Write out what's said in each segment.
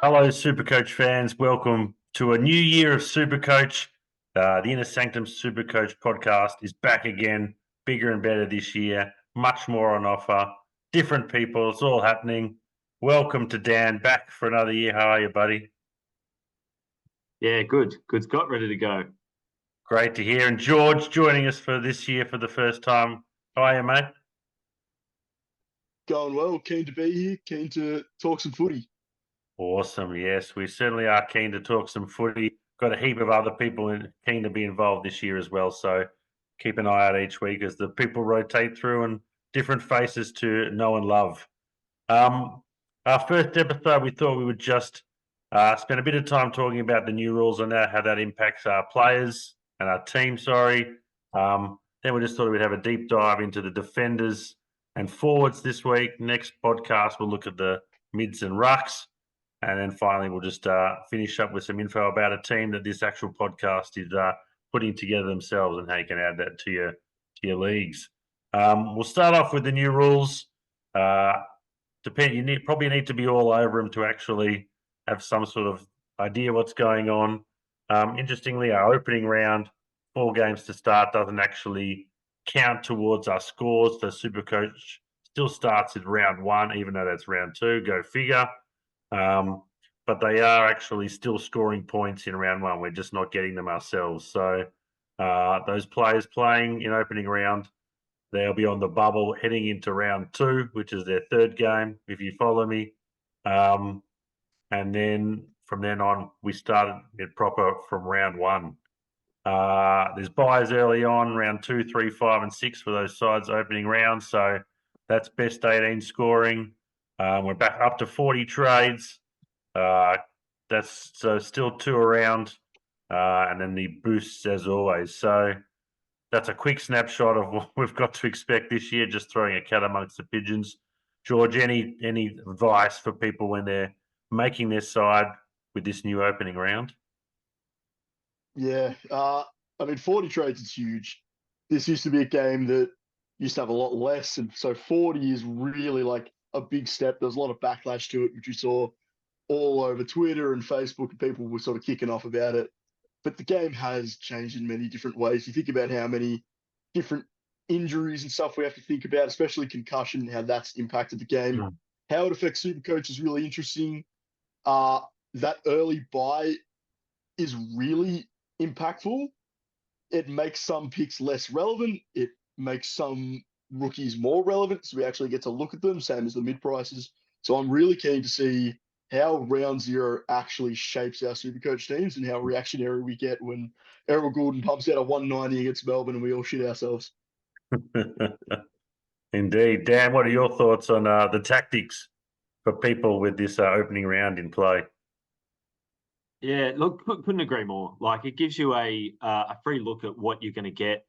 Hello, SuperCoach fans. Welcome to a new year of SuperCoach. The Inner Sanctum SuperCoach podcast is back again, bigger and better this year, much more on offer, different people. It's all happening. Welcome to Dan, back for another year. How are you, buddy? Yeah, good. Good, Scott. Ready to go. Great to hear. And George joining us for this year for the first time. How are you, mate? Going well. Keen to be here. Keen to talk some footy. Awesome. Yes, we certainly are keen to talk some footy. Got a heap of other people keen to be involved this year as well. So keep an eye out each week as the people rotate through and different faces to know and love. Our first episode, we thought we would just spend a bit of time talking about the new rules and how that impacts our players and our team. Then we just thought we'd have a deep dive into the defenders and forwards this week. Next podcast, we'll look at the mids and rucks. And then finally, we'll just finish up with some info about a team that this actual podcast is putting together themselves and how you can add that to your leagues. We'll start off with the new rules. You probably need to be all over them to actually have some sort of idea what's going on. Interestingly, our opening round, 4 games to start, doesn't actually count towards our scores. The SuperCoach still starts at round 1, even though that's round 2. Go figure. But they are actually still scoring points in round 1. We're just not getting them ourselves. So those players playing in opening round, they'll be on the bubble heading into round 2, which is their 3rd game, if you follow me. And then from then on, we started it proper from round 1. There's buys early on, round 2, 3, 5, and 6 for those sides opening rounds. So that's best 18 scoring. We're back up to 40 trades. That's still 2 around, and then the boosts as always. So that's a quick snapshot of what we've got to expect this year. Just throwing a cat amongst the pigeons. George, any advice for people when they're making their side with this new opening round? Yeah, 40 trades is huge. This used to be a game that used to have a lot less, and so 40 is really like a big step. There's a lot of backlash to it, which you saw all over Twitter and Facebook, and people were sort of kicking off about it. But the game has changed in many different ways. You think about how many different injuries and stuff we have to think about, especially concussion, and how that's impacted the game. Mm. How it affects SuperCoach is really interesting. That early buy is really impactful. It makes some picks less relevant. It makes some rookies more relevant, so we actually get to look at them, same as the mid prices. So I'm really keen to see how round 0 actually shapes our SuperCoach teams and how reactionary we get when Errol Gordon pumps out a 190 against Melbourne and we all shit ourselves. Indeed. Dan, what are your thoughts on the tactics for people with this opening round in play? Yeah, look, couldn't agree more. Like, it gives you a free look at what you're going to get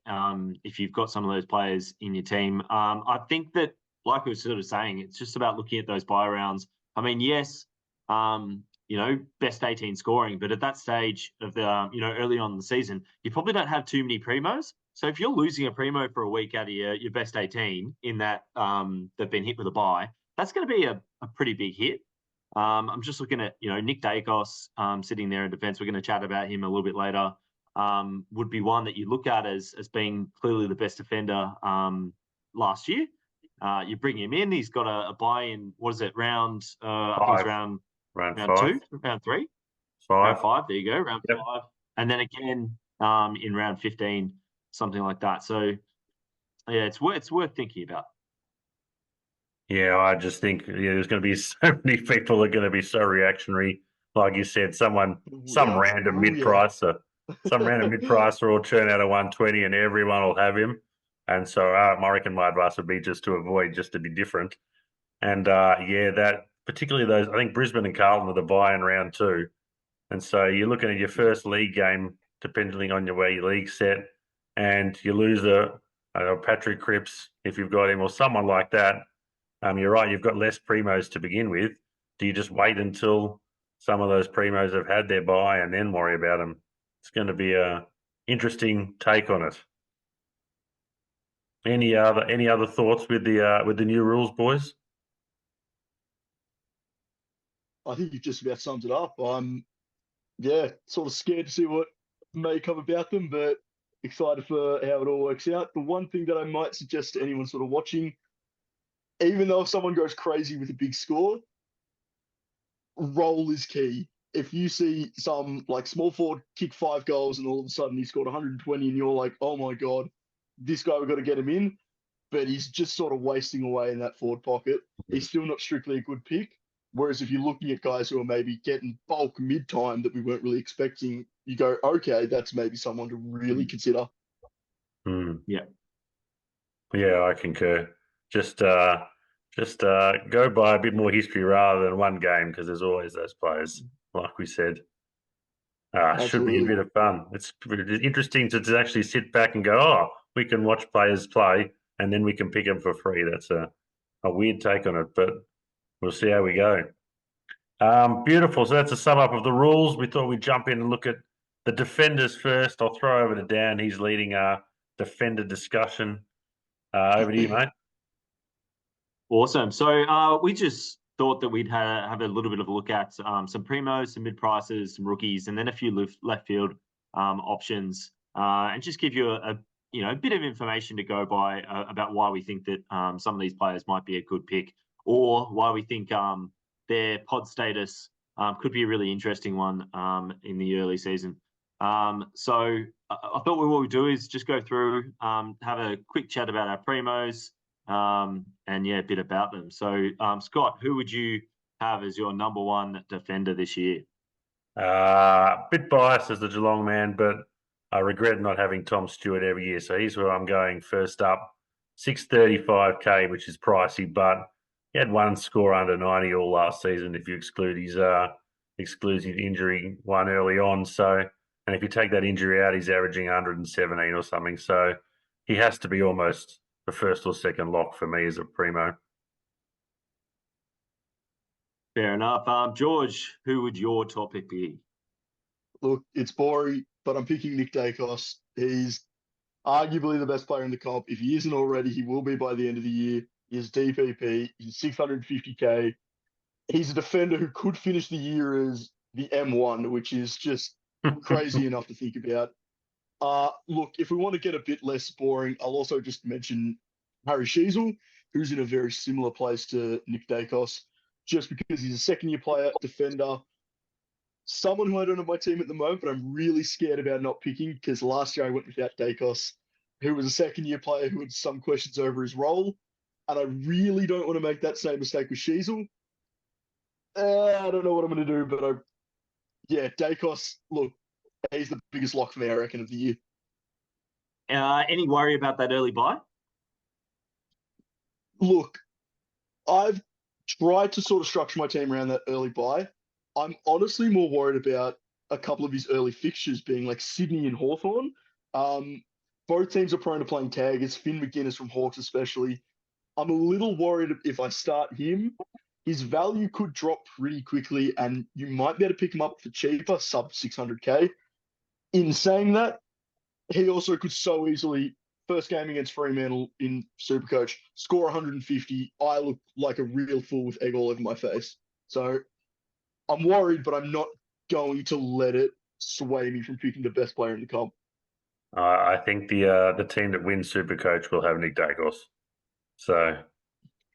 if you've got some of those players in your team. I think that, like we were sort of saying, it's just about looking at those buy rounds. I mean, yes, best 18 scoring, but at that stage of the, early on in the season, you probably don't have too many primos. So if you're losing a primo for a week out of your best 18 in that they've been hit with a buy, that's going to be a pretty big hit. I'm just looking at, Nick Dacos sitting there in defence. We're going to chat about him a little bit later. Would be one that you look at as being clearly the best defender last year. You bring him in. He's got a buy in, what is it, round 5. Round 2, round 3, 5. Round 5. There you go, round Yep. 5, and then again in round 15, something like that. So yeah, it's worth thinking about. Yeah, I just think there's going to be so many people that are going to be so reactionary. Like you said, some random mid-pricer will churn out a 120 and everyone will have him. And so I reckon my advice would be just to avoid, just to be different. And that particularly those, I think Brisbane and Carlton are the buy in round 2. And so you're looking at your first league game, depending on where your league set, and you lose Patrick Cripps if you've got him or someone like that. You're right, you've got less primos to begin with. Do you just wait until some of those primos have had their buy and then worry about them? It's going to be a interesting take on it. Any other thoughts with the new rules, boys? I think you've just about summed it up. I'm, sort of scared to see what may come about them, but excited for how it all works out. The one thing that I might suggest to anyone sort of watching, even though if someone goes crazy with a big score, roll is key. If you see some like small forward kick 5 goals and all of a sudden he scored 120 and you're like, oh my God, this guy, we've got to get him in, but he's just sort of wasting away in that forward pocket, he's still not strictly a good pick. Whereas if you're looking at guys who are maybe getting bulk mid-time that we weren't really expecting, you go, okay, that's maybe someone to really consider. Yeah. Yeah, I concur. Just go by a bit more history rather than one game, because there's always those players, like we said. Should be a bit of fun. It's interesting to actually sit back and go, oh, we can watch players play and then we can pick them for free. That's a weird take on it, but we'll see how we go. Beautiful. So that's a sum up of the rules. We thought we'd jump in and look at the defenders first. I'll throw over to Dan. He's leading our defender discussion. Over to you, mate. Awesome. So we just thought that we'd have a little bit of a look at some Primos, some mid-prices, some rookies, and then a few left field options, and just give you a bit of information to go by about why we think that some of these players might be a good pick, or why we think their pod status could be a really interesting one in the early season. So I thought what we'll do is just go through, have a quick chat about our Primos, and a bit about them. So Scott, who would you have as your number one defender this year? Bit biased as the Geelong man, but I regret not having Tom Stewart every year. So he's where I'm going first up. 635k, which is pricey, but he had one score under 90 all last season if you exclude his injury one early on. So, and if you take that injury out, he's averaging 117 or something. So he has to be almost the first or second lock for me as a Premo. Fair enough. George, who would your top pick be? Look, it's boring, but I'm picking Nick Dacos. He's arguably the best player in the comp. If he isn't already, he will be by the end of the year. He's DPP. He's 650k. He's a defender who could finish the year as the M1, which is just crazy enough to think about. Look, if we want to get a bit less boring, I'll also just mention Harry Sheasel, who's in a very similar place to Nick Dacos, just because he's a second-year player, defender, someone who I don't have my team at the moment, but I'm really scared about not picking because last year I went without Dacos, who was a second-year player who had some questions over his role, and I really don't want to make that same mistake with Sheasel. I don't know what I'm going to do, but Dacos, look, he's the biggest lock for me, I reckon, of the year. Any worry about that early buy? Look, I've tried to sort of structure my team around that early buy. I'm honestly more worried about a couple of his early fixtures being like Sydney and Hawthorn. Both teams are prone to playing tag. It's Finn McGuinness from Hawks especially. I'm a little worried if I start him, his value could drop pretty quickly and you might be able to pick him up for cheaper, sub 600k. In saying that, he also could so easily, first game against Fremantle in SuperCoach, score 150. I look like a real fool with egg all over my face. So I'm worried, but I'm not going to let it sway me from picking the best player in the comp. I think the team that wins SuperCoach will have Nick Dacos. So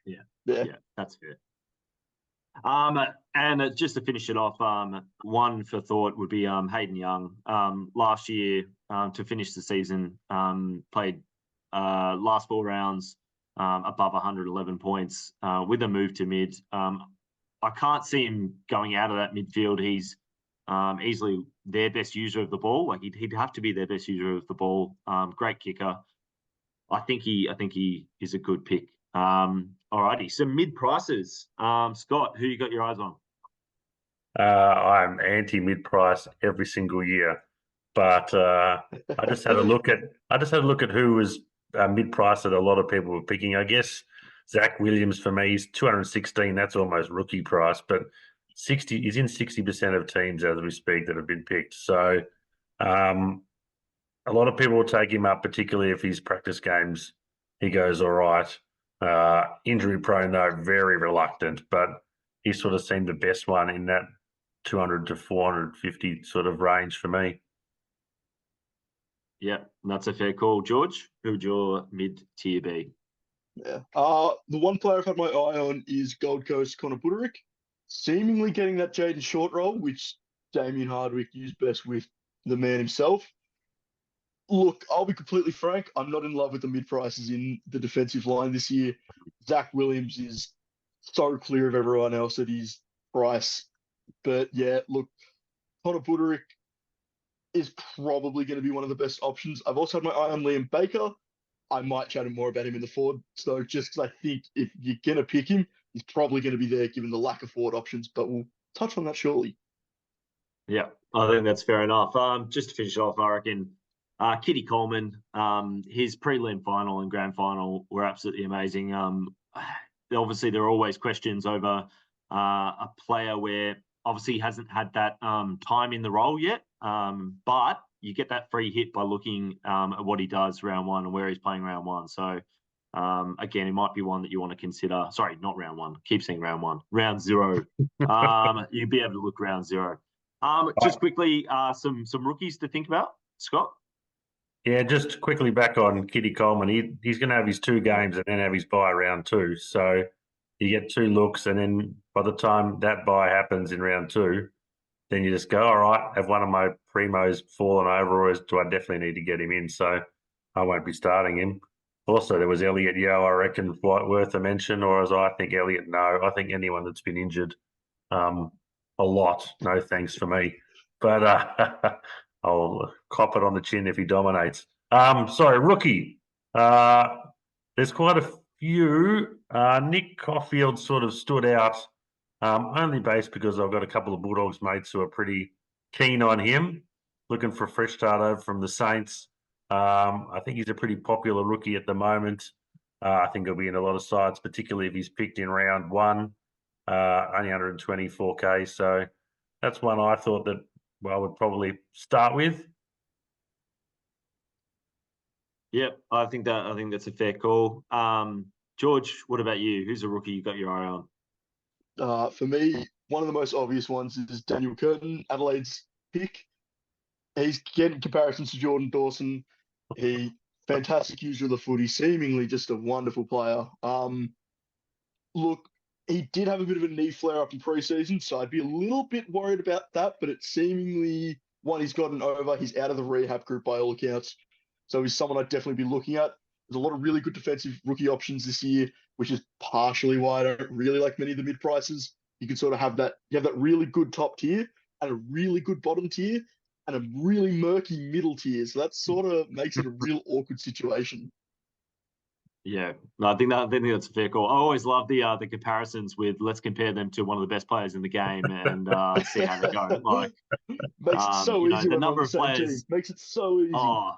yeah, that's fair. And just to finish it off, one for thought would be Hayden Young. Last year, to finish the season, played last 4 rounds above 111 points with a move to mid. I can't see him going out of that midfield. He's easily their best user of the ball. Like he'd have to be their best user of the ball. Great kicker. I think he is a good pick. Alrighty, some mid prices. Scott, who you got your eyes on? I'm anti mid price every single year, but I just had a look at who was mid price that a lot of people were picking. I guess Zach Williams for me is 216. That's almost rookie price, but 60 is in 60% of teams as we speak that have been picked. So a lot of people will take him up, particularly if his practice games he goes all right. Injury prone though, very reluctant, but he sort of seemed the best one in that 200 to 450 sort of range for me. Yeah, that's a fair call. George, who would your mid-tier be? Yeah. The one player I've had my eye on is Gold Coast Connor Buderick, seemingly getting that Jaden Short role, which Damien Hardwick used best with the man himself. Look, I'll be completely frank. I'm not in love with the mid prices in the defensive line this year. Zach Williams is so clear of everyone else at his price. But yeah, look, Connor Buderick is probably going to be one of the best options. I've also had my eye on Liam Baker. I might chat more about him in the forward. So just because I think if you're going to pick him, he's probably going to be there given the lack of forward options. But we'll touch on that shortly. Yeah, I think that's fair enough. Just to finish off, I reckon Kitty Coleman, his prelim final and grand final were absolutely amazing. Obviously, there are always questions over a player where obviously he hasn't had that time in the role yet, but you get that free hit by looking at what he does round one and where he's playing round one. So, again, it might be one that you want to consider. Sorry, not round one. Keep saying round one. Round zero. You'd be able to look round zero. Just quickly, some rookies to think about, Scott. Yeah, just quickly back on Kitty Coleman. He's going to have his 2 games and then have his bye round 2. So you get 2 looks, and then by the time that bye happens in round 2, then you just go, all right, have one of my Premos fallen over, or do I definitely need to get him in? So I won't be starting him. Also, there was Elliot Yeo, I reckon, worth a mention, or as I think Elliot, no. I think anyone that's been injured a lot, no thanks for me. But I'll cop it on the chin if he dominates. Sorry, rookie. There's quite a few. Nick Caulfield sort of stood out, only based because I've got a couple of Bulldogs mates who are pretty keen on him, looking for a fresh start over from the Saints. I think he's a pretty popular rookie at the moment. I think he'll be in a lot of sides, particularly if he's picked in round 1, only 124K. So that's one I thought that I would probably start with. Yep, I think that's a fair call. George, what about you? Who's a rookie you got your eye on? For me, one of the most obvious ones is Daniel Curtin, Adelaide's pick. He's getting comparisons to Jordan Dawson. He fantastic user of the footy, seemingly just a wonderful player. Look, he did have a bit of a knee flare up in preseason, so I'd be a little bit worried about that. But it's seemingly one he's gotten over. He's out of the rehab group by all accounts, so he's someone I'd definitely be looking at. There's a lot of really good defensive rookie options this year, which is partially why I don't really like many of the mid prices. You can sort of have that. You have that really good top tier and a really good bottom tier and a really murky middle tier. So that sort of makes it a real awkward situation. Yeah, no, I think that's a fair call. I always love the comparisons with let's compare them to one of the best players in the game and see how they go. Like makes it so easy. The number of players makes it so easy. Oh,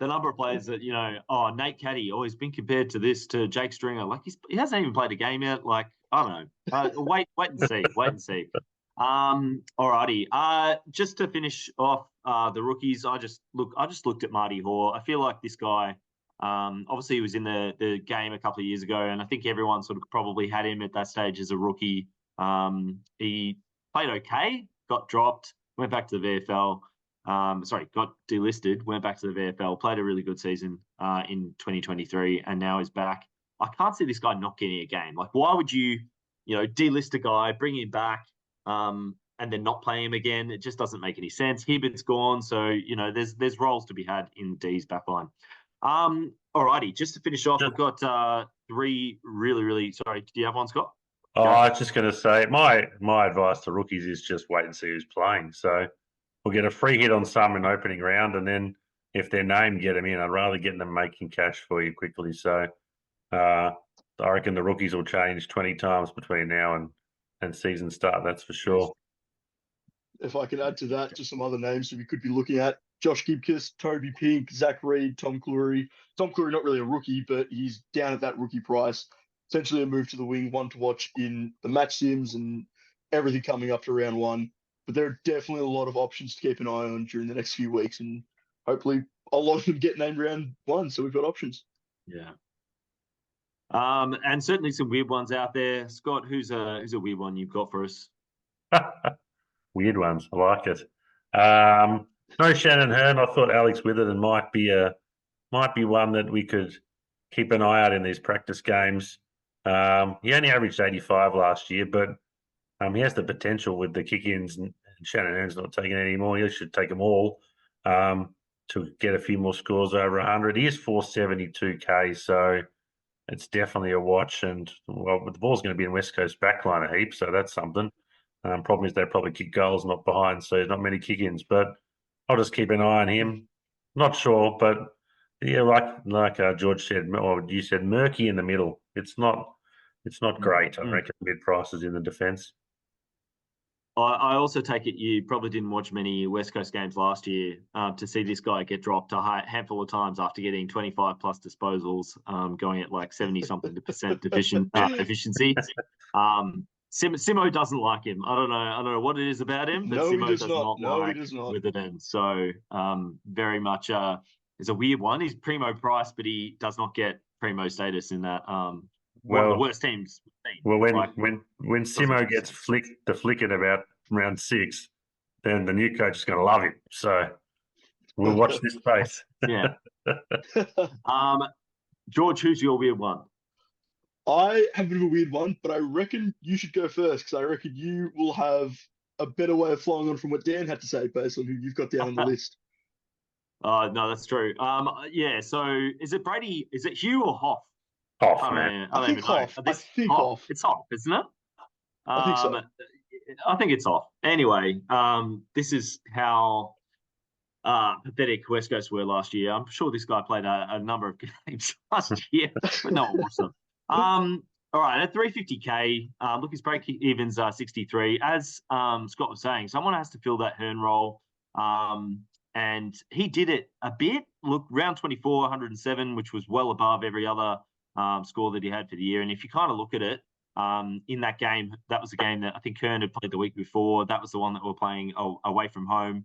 the number of players that Nate Caddy always been compared to Jake Stringer. Like he hasn't even played a game yet. Like I don't know. Wait and see. Wait and see. Alrighty. Just to finish off the rookies, I just looked at Marty Hoare. I feel like this guy. Obviously, he was in the game a couple of years ago, and I think everyone sort of probably had him at that stage as a rookie. He played okay, got dropped, went back to the VFL. Got delisted, went back to the VFL, played a really good season in 2023, and now is back. I can't see this guy not getting a game. Like, why would you delist a guy, bring him back, and then not play him again? It just doesn't make any sense. Hibbert's gone, so there's roles to be had in D's backline. Alrighty, just to finish off, we've got 3 really. Sorry, do you have one, Scott? Oh, I was just going to say my advice to rookies is just wait and see who's playing. So we'll get a free hit on some in opening round, and then if they're named, get them in. I'd rather get them making cash for you quickly. So I reckon the rookies will change 20 times between now and season start. That's for sure. If I could add to that, just some other names that we could be looking at. Josh Gibkiss, Toby Pink, Zach Reed, Tom Cleary. Tom Cleary, not really a rookie, but he's down at that rookie price. Essentially a move to the wing, one to watch in the match sims and everything coming up to round 1. But there are definitely a lot of options to keep an eye on during the next few weeks. And hopefully a lot of them get named round 1, so we've got options. Yeah. And certainly some weird ones out there. Scott, who's a weird one you've got for us? Weird ones. I like it. No Shannon Hearn. I thought Alex Witherden might be one that we could keep an eye out in these practice games. He only averaged 85 last year, but he has the potential with the kick-ins, and Shannon Hearn's not taking any more. He should take them all to get a few more scores over 100. He is 472k, so it's definitely a watch. And well, the ball's going to be in West Coast backline a heap, so that's something. Problem is they probably kick goals, not behind, so there's not many kick-ins. But I'll just keep an eye on him. Not sure, but yeah, like George said, or you said, murky in the middle. It's not great. I reckon mid prices in the defence. I also take it you probably didn't watch many West Coast games last year to see this guy get dropped a handful of times after getting 25 plus disposals, going at like 70-something % efficiency. Simo doesn't like him. I don't know what it is about him, but Simo does not like Witherden. So very much is a weird one. He's Premo price, but he does not get Premo status in that one of the worst teams. Well, when Simo gets flicked at about round 6, then the new coach is going to love him. So we'll watch this space. Yeah. George, who's your weird one? I have a bit of a weird one, but I reckon you should go first because I reckon you will have a better way of flowing on from what Dan had to say based on who you've got down on the list. No, that's true. Yeah. So is it Brady? Is it Hugh or Hoff? Hoff, man. I think Hoff. Hoff. It's Hoff, isn't it? I think so. I think it's Hoff. Anyway, this is how pathetic West Coast were last year. I'm sure this guy played a number of games last year, but no one watched them. All right, at 350k, look, his break evens 63. As Scott was saying, someone has to fill that Hearn role. And he did it a bit. Look, round 24, 107, which was well above every other score that he had for the year. And if you kind of look at it, in that game, that was a game that I think Hearn had played the week before. That was the one that we're playing away from home.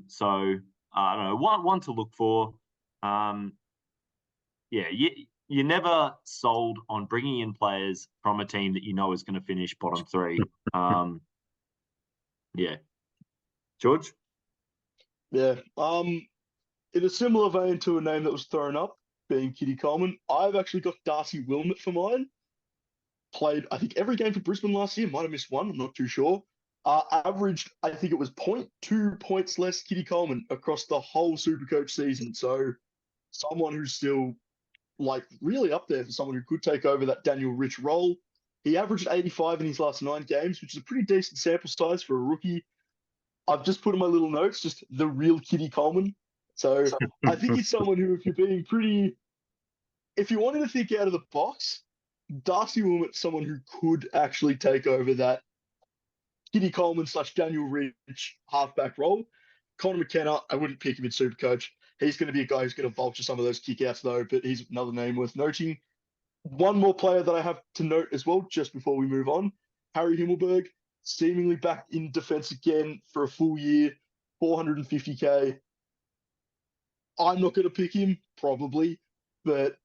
So I don't know, one to look for. Yeah, you're never sold on bringing in players from a team that you know is going to finish bottom 3. Yeah. George? Yeah. In a similar vein to a name that was thrown up, being Kitty Coleman, I've actually got Darcy Wilmot for mine. Played, I think, every game for Brisbane last year. Might have missed one. I'm not too sure. Averaged, I think it was 0.2 points less Kitty Coleman across the whole SuperCoach season. So someone who's still like really up there for someone who could take over that Daniel Rich role. He averaged 85 in his last 9 games, which is a pretty decent sample size for a rookie. I've just put in my little notes, just the real Kitty Coleman. So I think he's someone who, if you wanted to think out of the box, Darcy Wilmot's someone who could actually take over that Kitty Coleman / Daniel Rich halfback role. Connor McKenna, I wouldn't pick him in Supercoach. He's going to be a guy who's going to vulture some of those kickouts, though, but he's another name worth noting. One more player that I have to note as well, just before we move on, Harry Himmelberg, seemingly back in defence again for a full year, 450k. I'm not going to pick him, probably, but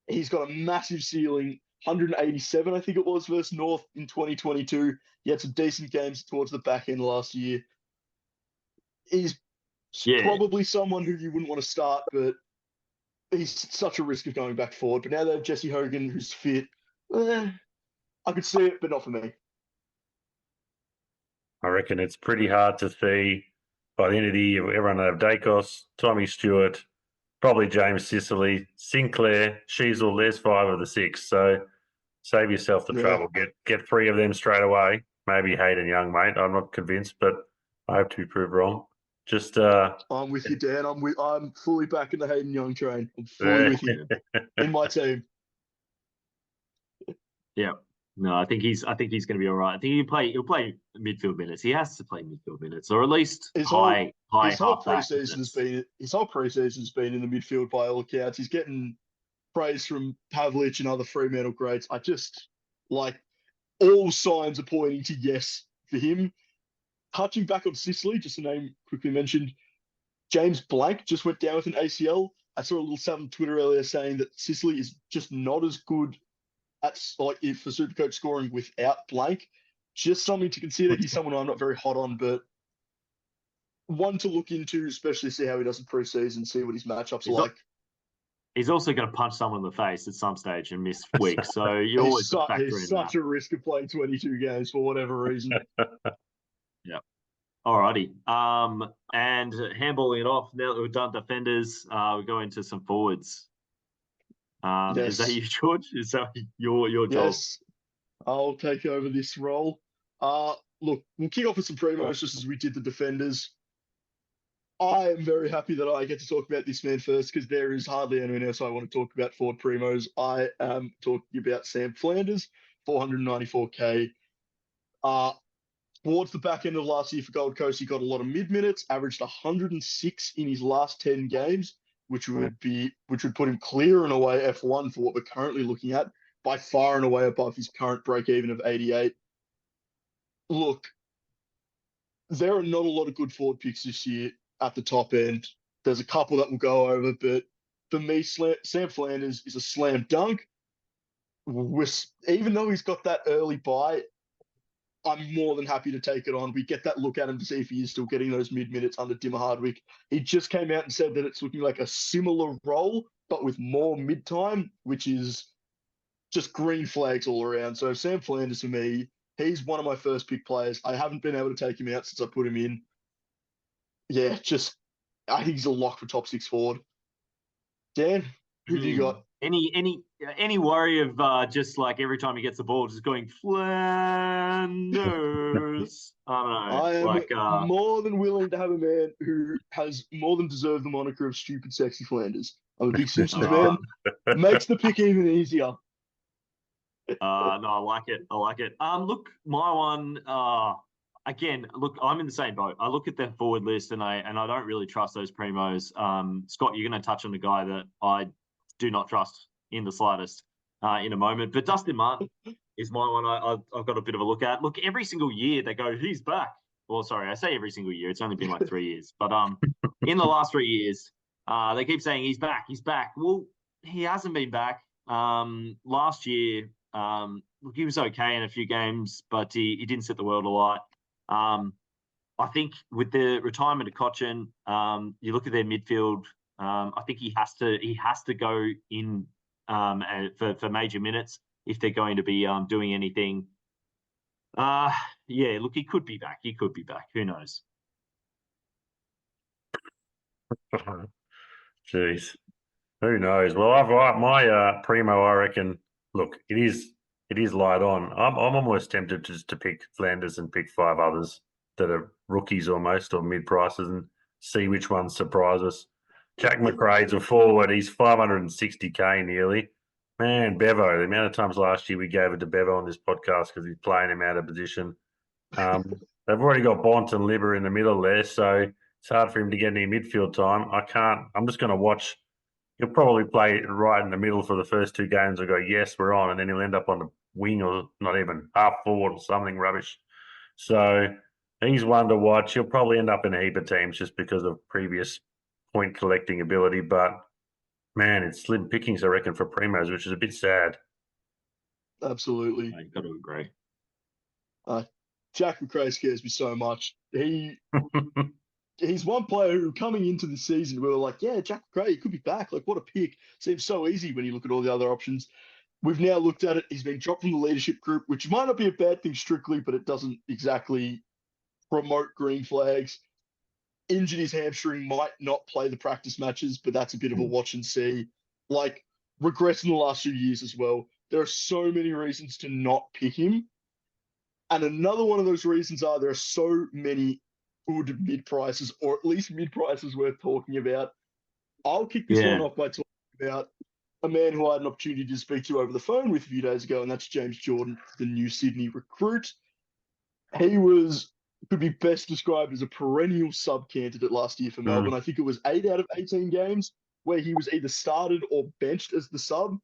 he's got a massive ceiling, 187, I think it was, versus North in 2022. He had some decent games towards the back end last year. He's probably someone who you wouldn't want to start, but he's such a risk of going back forward. But now they have Jesse Hogan, who's fit. I could see it, but not for me. I reckon it's pretty hard to see by the end of the year. Everyone will have Dacos, Tommy Stewart, probably James Sicily, Sinclair, Sheasel. There's 5 of the 6. So save yourself the trouble. Get 3 of them straight away. Maybe Hayden Young, mate. I'm not convinced, but I hope to be proved wrong. Just I'm with you, Dan. I'm fully back in the Hayden Young train. I'm fully with you in my team. Yeah. No, I think he's going to be all right. I think he'll play midfield minutes. He has to play midfield minutes, or at least his whole preseason's been in the midfield by all accounts. He's getting praise from Pavlich and other Fremantle greats. I just like all signs are pointing to yes for him. Touching back on Sicily, just a name quickly mentioned, James Blank just went down with an ACL. I saw a little stat on Twitter earlier saying that Sicily is just not as good at like if for SuperCoach scoring without blank. Just something to consider. He's someone I'm not very hot on, but one to look into, especially see how he does in preseason, see what his matchups are like. He's also going to punch someone in the face at some stage and miss weeks, so you always factor in he's such a risk of playing 22 games for whatever reason. Yeah. Alrighty. And handballing it off, now that we've done defenders, we go into some forwards. Yes. Is that you, George? Is that your job? Yes, I'll take over this role. Look, we'll kick off with some Premos just as we did the defenders. I am very happy that I get to talk about this man first because there is hardly anyone else I want to talk about forward Primos. I am talking about Sam Flanders, 494k. Towards the back end of last year for Gold Coast, he got a lot of mid minutes, averaged 106 in his last 10 games, which would put him clear and away F1 for what we're currently looking at, by far and away above his current break even of 88. Look, there are not a lot of good forward picks this year at the top end. There's a couple that we'll go over, but for me, Sam Flanders is a slam dunk. Even though he's got that early buy, I'm more than happy to take it on. We get that look at him to see if he is still getting those mid-minutes under Dimmer Hardwick. He just came out and said that it's looking like a similar role, but with more mid-time, which is just green flags all around. So Sam Flanders, for me, he's one of my first pick players. I haven't been able to take him out since I put him in. Yeah, I think he's a lock for top 6 forward. Dan, who do you got? Any worry of just like every time he gets the ball, just going Flanders? I don't know. I am more than willing to have a man who has more than deserved the moniker of stupid, sexy Flanders. I'm a big Simpsons man. Makes the pick even easier. No, I like it. Look, my one. Again, look, I'm in the same boat. I look at the forward list and I don't really trust those Primos. Scott, you're going to touch on the guy that I do not trust in the slightest in a moment. But Dustin Martin is my one I've got a bit of a look at. Look, every single year they go, he's back. Well, sorry, I say every single year. It's only been like 3 years. But in the last 3 years, they keep saying he's back. Well, he hasn't been back. Last year, look, he was okay in a few games, but he didn't set the world alight. I think with the retirement of Cochin, you look at their midfield. I think he has to go in for major minutes if they're going to be doing anything. Yeah, look, he could be back. Who knows? Jeez, who knows? Well, my Primo, I reckon. Look, it is light on. I'm almost tempted just to pick Flanders and pick 5 others that are rookies almost or mid prices and see which ones surprise us. Jack McRae's a forward. He's 560k nearly. Man, Bevo, the amount of times last year we gave it to Bevo on this podcast because he's playing him out of position. They've already got Bont and Libber in the middle there, so it's hard for him to get any midfield time. I'm just going to watch. He'll probably play right in the middle for the first 2 games and go, yes, we're on, and then he'll end up on the wing or not even half forward or something rubbish. So he's one to watch. He'll probably end up in a heap of teams just because of previous point collecting ability. But, man, it's slim pickings, I reckon, for Primos, which is a bit sad. Absolutely. I've got to agree. Jack McRae scares me so much. He's one player who, coming into the season, we were like, yeah, Jack McRae, he could be back. Like, what a pick. Seems so easy when you look at all the other options. We've now looked at it. He's been dropped from the leadership group, which might not be a bad thing strictly, but it doesn't exactly promote green flags. Injured his hamstring, might not play the practice matches, but that's a bit of a watch and see. Like, regrets in the last few years as well. There are so many reasons to not pick him. And another one of those reasons there are so many good mid-prices, or at least mid-prices worth talking about. I'll kick this one off by talking about a man who I had an opportunity to speak to over the phone with a few days ago, and that's James Jordan, the new Sydney recruit. He could be best described as a perennial sub-candidate last year for Melbourne. I think it was 8 out of 18 games where he was either started or benched as the sub.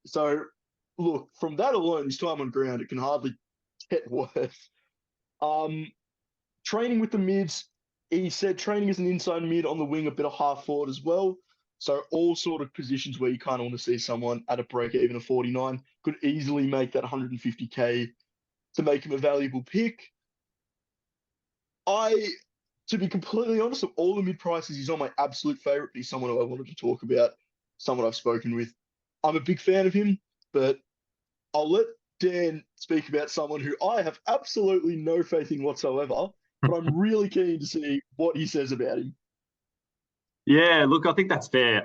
So, look, from that alone, his time on ground, it can hardly get worse. Training with the mids, he said training as an inside mid on the wing, a bit of half forward as well. So all sort of positions where you kind of want to see someone at a break even of 49 could easily make that 150K to make him a valuable pick. To be completely honest, of all the mid prices, he's not my absolute favorite, but he's someone who I wanted to talk about, someone I've spoken with. I'm a big fan of him, but I'll let Dan speak about someone who I have absolutely no faith in whatsoever, but I'm really keen to see what he says about him. Yeah, look, I think that's fair.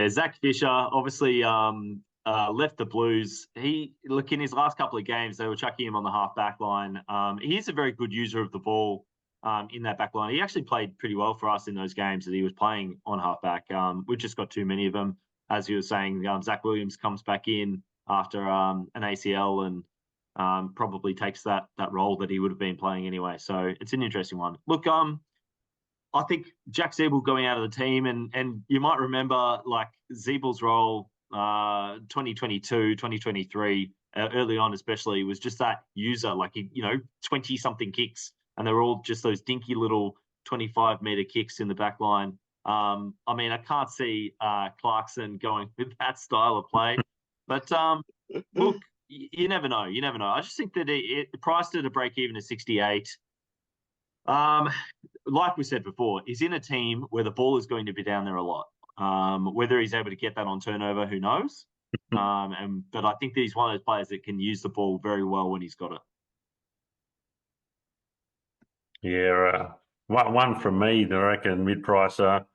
Zach Fisher obviously left the Blues. In his last couple of games, they were chucking him on the half back line. He is a very good user of the ball in that back line. He actually played pretty well for us in those games that he was playing on half back. We've just got too many of them. As you were saying, Zach Williams comes back in after an ACL and probably takes that role that he would have been playing anyway. So it's an interesting one. Look, I think Jack Zeeble going out of the team, and you might remember like Zeeble's role 2022, 2023, early on especially, was just that user, like, 20-something kicks, and they were all just those dinky little 25-meter kicks in the back line. I mean, I can't see Clarkson going with that style of play, but look, you never know. I just think that it priced at a break even at 68. Like we said before, he's in a team where the ball is going to be down there a lot. Whether he's able to get that on turnover, who knows? But I think that he's one of those players that can use the ball very well when he's got it. Yeah, one from me, I reckon, mid-pricer,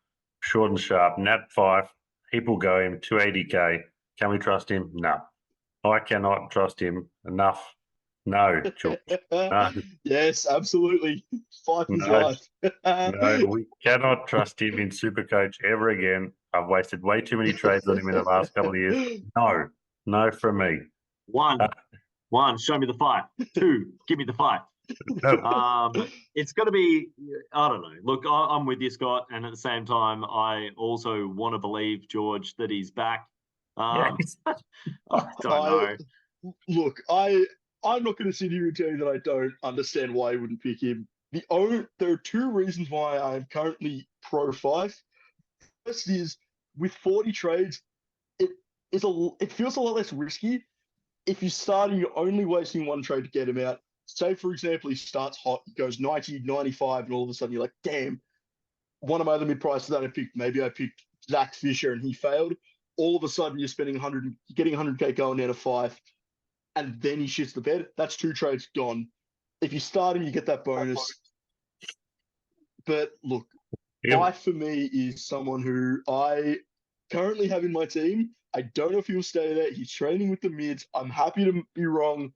short and sharp, Nat 5, people go him, 280K. Can we trust him? No. I cannot trust him enough. No, George. No. Yes, absolutely. Five is No. life. No, we cannot trust him in SuperCoach ever again. I've wasted way too many trades on him in the last couple of years. No from me. One, show me the 5. 2, give me the 5. No. It's got to be, I don't know. Look, I'm with you, Scott, and at the same time, I also want to believe, George, that he's back. I don't know. Look, I'm not going to sit here and tell you that I don't understand why I wouldn't pick him. There are two reasons why I'm currently pro 5. First is, with 40 trades, it feels a lot less risky. If you start and you're only wasting one trade to get him out, say, for example, he starts hot, he goes 90, 95, and all of a sudden you're like, damn, one of my other mid-prices that maybe I picked Zach Fisher and he failed. All of a sudden you're spending getting 100K going down to 5, and then he shits the bed. That's 2 trades gone. If you start him, you get that bonus. But look, for me, is someone who I currently have in my team. I don't know if he'll stay there. He's training with the mids. I'm happy to be wrong.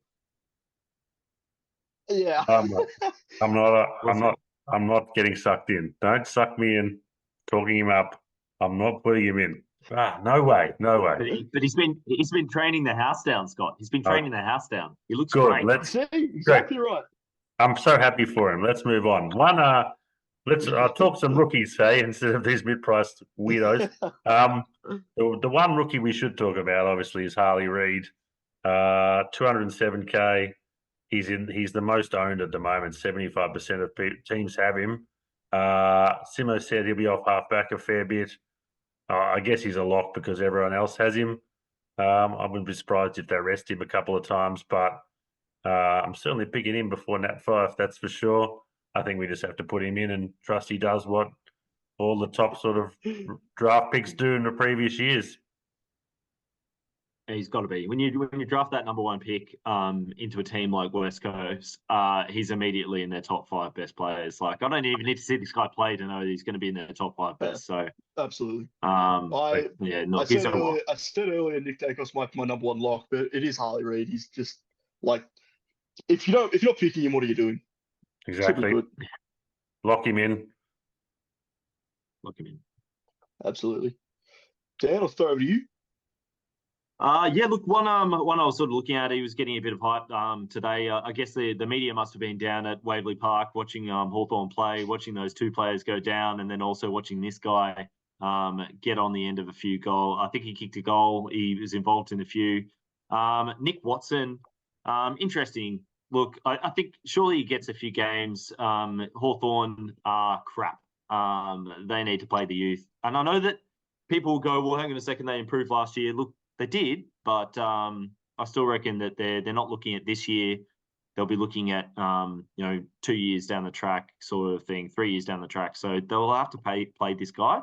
Yeah. I'm not getting sucked in. Don't suck me in talking him up. I'm not putting him in. No way. But he's been training the house down, Scott. He's been training the house down. He looks good. great. Exactly right. I'm so happy for him. Let's move on. Let's talk some rookies, instead of these mid-priced weirdos. The one rookie we should talk about, obviously, is Harley Reid. 207K. He's the most owned at the moment. 75% of teams have him. Simo said he'll be off halfback a fair bit. I guess he's a lock because everyone else has him. I wouldn't be surprised if they rest him a couple of times, but I'm certainly picking him before Nat 5, that's for sure. I think we just have to put him in and trust he does what all the top sort of draft picks do in the previous years. He's got to be. When you draft that number 1 pick into a team like West Coast, he's immediately in their top 5 best players. Like, I don't even need to see this guy play to know that he's going to be in their top 5 best. So absolutely. I said earlier Nick Dacos might be my number 1 lock, but it is Harley Reid. He's just like, if you're not picking him, what are you doing? Exactly. Lock him in. Absolutely. Dan, I'll throw over to you. Look, one I was sort of looking at, he was getting a bit of hype today. I guess the media must have been down at Waverley Park watching Hawthorn play, watching those 2 players go down, and then also watching this guy get on the end of a few goals. I think he kicked a goal. He was involved in a few. Nick Watson, interesting. Look, I think surely he gets a few games. Hawthorn are crap. They need to play the youth. And I know that people will go, well, hang on a second, they improved last year. Look, they did, but I still reckon that they're not looking at this year. They'll be looking at 2 years down the track, sort of thing, 3 years down the track. So they'll have to play this guy.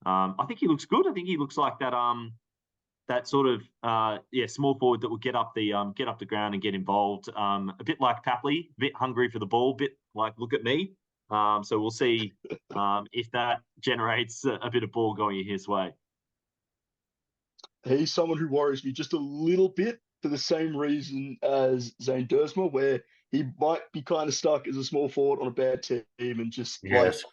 I think he looks good. I think he looks like that sort of small forward that will get up the ground and get involved. A bit like Papley, a bit hungry for the ball, a bit like look at me. So we'll see if that generates a bit of ball going his way. He's someone who worries me just a little bit for the same reason as Zane Dersma, where he might be kind of stuck as a small forward on a bad team and just correct.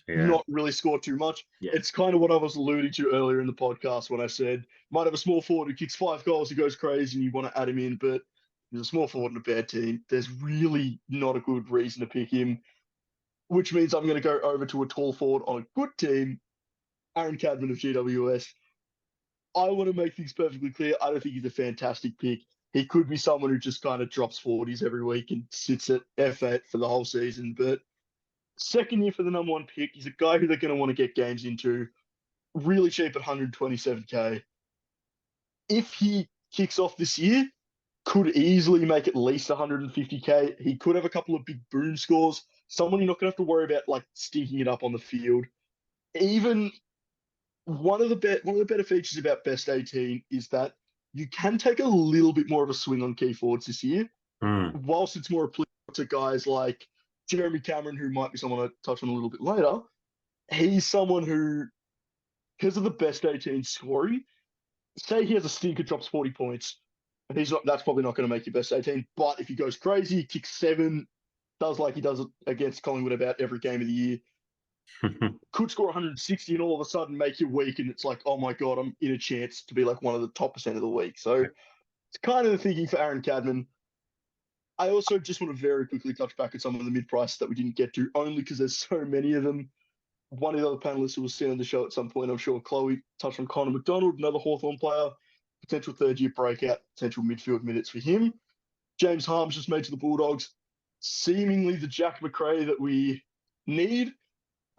Yeah. Not really score too much. Yeah. It's kind of what I was alluding to earlier in the podcast when I said might have a small forward who kicks 5 goals, who goes crazy, and you want to add him in, but he's a small forward in a bad team. There's really not a good reason to pick him, which means I'm going to go over to a tall forward on a good team, Aaron Cadman of GWS. I want to make things perfectly clear. I don't think he's a fantastic pick. He could be someone who just kind of drops 40s every week and sits at F8 for the whole season. But second year for the number 1 pick, he's a guy who they're going to want to get games into. Really cheap at 127k. If he kicks off this year, could easily make at least 150k. He could have a couple of big boom scores. Someone you're not going to have to worry about like stinking it up on the field. Even one of the better features about Best 18 is that you can take a little bit more of a swing on key forwards this year. Whilst it's more applicable to guys like Jeremy Cameron, who might be someone I'll touch on a little bit later, he's someone who, because of the Best 18 scoring, say he has a stinker, drops 40 points, and that's probably not going to make your Best 18. But if he goes crazy, kicks 7, does like he does against Collingwood about every game of the year, could score 160 and all of a sudden make you weak, and it's like, oh my God, I'm in a chance to be like one of the top % of the week. So it's kind of the thinking for Aaron Cadman. I also just want to very quickly touch back at some of the mid-prices that we didn't get to, only because there's so many of them. One of the other panelists who will see on the show at some point, I'm sure Chloe touched on Connor McDonald, another Hawthorn player, potential third-year breakout, potential midfield minutes for him. James Harms just made to the Bulldogs, seemingly the Jack McRae that we need.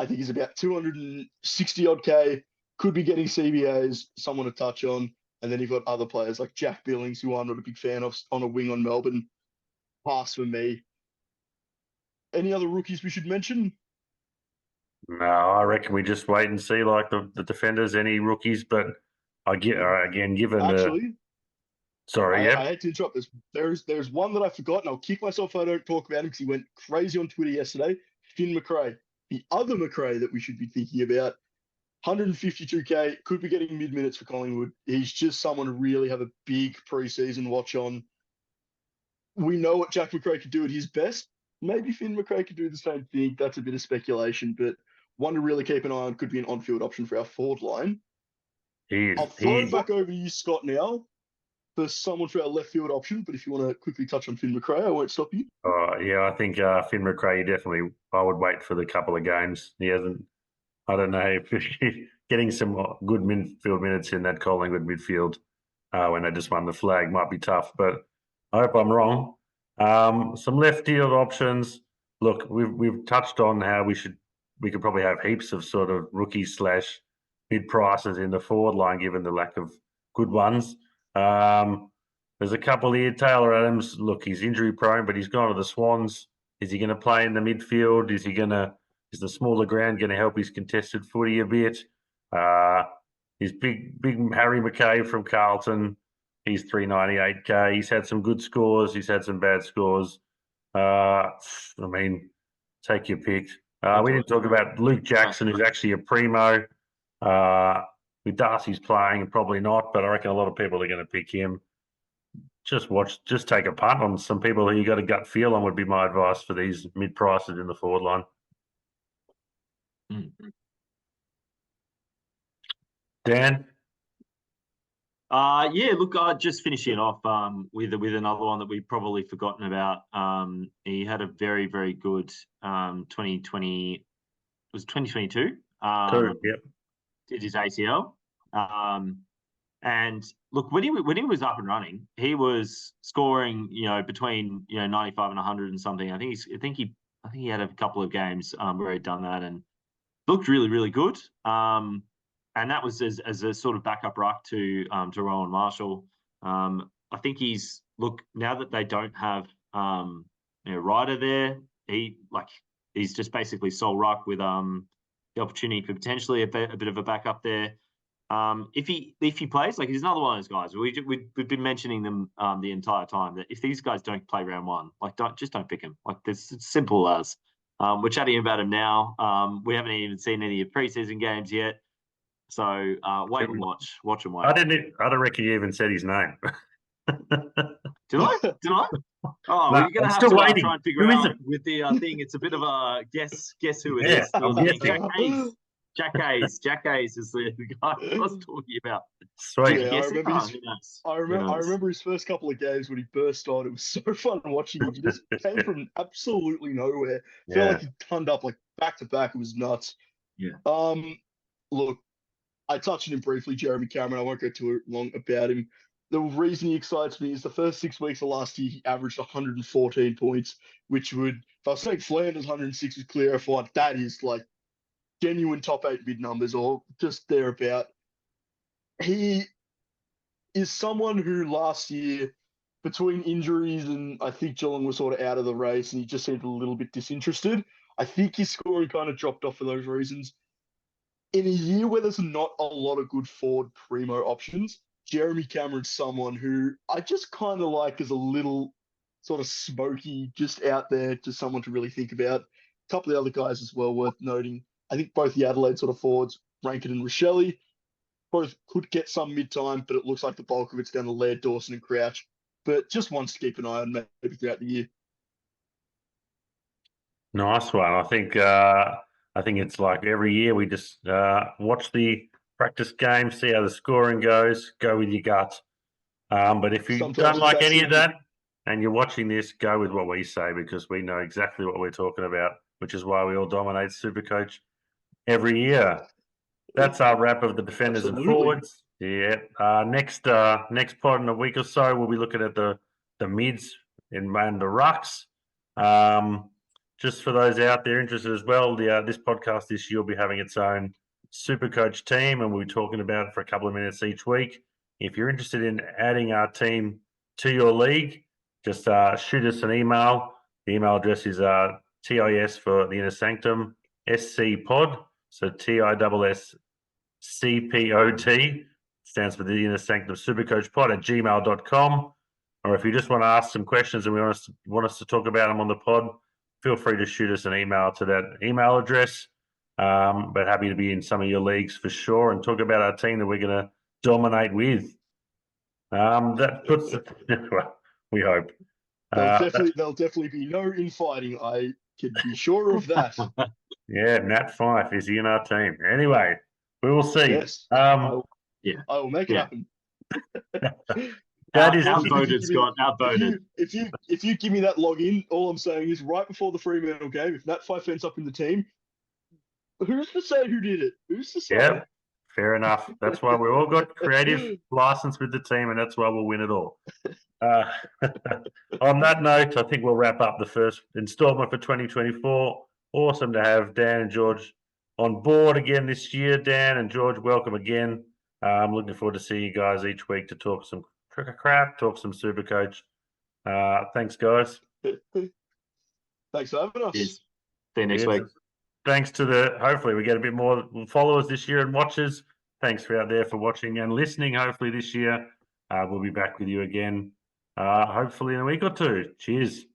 I think he's about 260-odd K, could be getting CBAs, someone to touch on. And then you've got other players like Jack Billings, who I'm not a big fan of, on a wing on Melbourne. Pass for me. Any other rookies we should mention? No, I reckon we just wait and see, like the defenders, any rookies. But I get again, given Actually, sorry, I had to interrupt this. There's one that I forgot, and I'll kick myself if I don't talk about him because he went crazy on Twitter yesterday. Finn McRae, the other McRae that we should be thinking about. 152k, could be getting mid-minutes for Collingwood. He's just someone to really have a big preseason watch on. We know what Jack McRae could do at his best. Maybe Finn McRae could do the same thing. That's a bit of speculation, but one to really keep an eye on, could be an on-field option for our forward line. I'll throw it back over to you, Scott, now for someone for our left field option. But if you want to quickly touch on Finn McRae, I won't stop you. Yeah, I think Finn McRae, definitely, I would wait for the couple of games. He hasn't, I don't know, if getting some good midfield minutes in that Collingwood midfield when they just won the flag might be tough, but I hope I'm wrong. Some left field options. Look, we've touched on how we could probably have heaps of sort of rookies / mid prices in the forward line, given the lack of good ones. There's a couple here. Taylor Adams, look, he's injury prone, but he's gone to the Swans. Is he going to play in the midfield? Is the smaller ground going to help his contested footy a bit? He's big Harry McKay from Carlton. He's 398k. He's had some good scores. He's had some bad scores. I mean, take your pick. We didn't talk about Luke Jackson, who's actually a Premo. With Darcy's playing, probably not, but I reckon a lot of people are going to pick him. Just take a punt on some people who you got a gut feel on would be my advice for these mid prices in the forward line. Dan? Yeah, look, just finishing off with another one that we've probably forgotten about. He had a very, very good 2020, was 2022? Yep. Did his ACL. And look, when he was up and running, he was scoring, between 95 and 100 and something. I think he had a couple of games where he'd done that and looked really, really good. And and that was as a sort of backup ruck to Rowan Marshall. I think he's now that they don't have Ryder there, he's just basically sole ruck with the opportunity for potentially a bit of a backup there. If he plays, he's another one of those guys. We've been mentioning them the entire time, that if these guys don't play round one, don't pick him. It's simple as. We're chatting about him now. We haven't even seen any of preseason games yet, so wait and watch and wait. I don't reckon you even said his name. Did I? Oh, No, well, you're gonna I'm have still to waiting. try and figure Who is out it? with the thing. It's a bit of a guess who it Yeah, is. I'm guessing. Jack Hayes. Jack Hayes is the guy I was talking about. Sweet. Yeah, Yes, I remember his first couple of games when he burst on. It was so fun watching him. He just came from absolutely nowhere. Felt like he turned up back to back. It was nuts. Yeah. Look, I touched on him briefly, Jeremy Cameron. I won't go too long about him. The reason he excites me is the first 6 weeks of last year, he averaged 114 points, which would, if I was saying Flanders 106 was clarified, that is genuine top 8 mid numbers or just thereabout. He is someone who last year, between injuries and I think Geelong was sort of out of the race and he just seemed a little bit disinterested, I think his scoring kind of dropped off for those reasons. In a year where there's not a lot of good forward Premo options, Jeremy Cameron's someone who I just kind of like as a little sort of smoky, just out there, just someone to really think about. A couple of the other guys as well worth noting. I think both the Adelaide sort of forwards, Rankin and Rochelle, both could get some mid-time, but it looks like the bulk of it's down to Laird, Dawson and Crouch. But just ones to keep an eye on maybe throughout the year. Nice one. I think it's like every year we just watch the practice game, see how the scoring goes, go with your gut. But if you Sometimes don't it's like that any of simple. that and you're watching this, go with what we say because we know exactly what we're talking about, which is why we all dominate SuperCoach every year. That's our wrap of the defenders and forwards. Yeah. Next pod in a week or so, we'll be looking at the mids and the rucks. Just for those out there interested as well, this podcast this year will be having its own SuperCoach team, and we'll be talking about it for a couple of minutes each week. If you're interested in adding our team to your league, just shoot us an email. The email address is TIS for the Inner Sanctum, SCPod, so TISSCPOT, stands for the Inner Sanctum SuperCoach Pod at gmail.com. Or if you just want to ask some questions and want us to talk about them on the pod, feel free to shoot us an email to that email address. But happy to be in some of your leagues for sure and talk about our team that we're going to dominate with. That puts well, we hope. There'll definitely be no infighting. I can be sure of that. Yeah, Nat Fife is in our team. Anyway, we will see. Yes. Yeah. I will make it happen. That is outvoted, Scott. Outvoted. If you give me that login, all I'm saying is right before the Fremantle game, if Nat Fife ends up in the team, who's to say who did it? Who's to say? Yeah, fair enough. That's why we've all got creative license with the team, and that's why we'll win it all. On that note, I think we'll wrap up the first installment for 2024. Awesome to have Dan and George on board again this year. Dan and George, welcome again. I'm looking forward to seeing you guys each week to talk some cricket crap, talk some SuperCoach. Thanks, guys. Thanks for having us. Yes. See you next week. Thanks to hopefully we get a bit more followers this year and watchers. Thanks for out there for watching and listening. Hopefully this year we'll be back with you again, hopefully in a week or two. Cheers.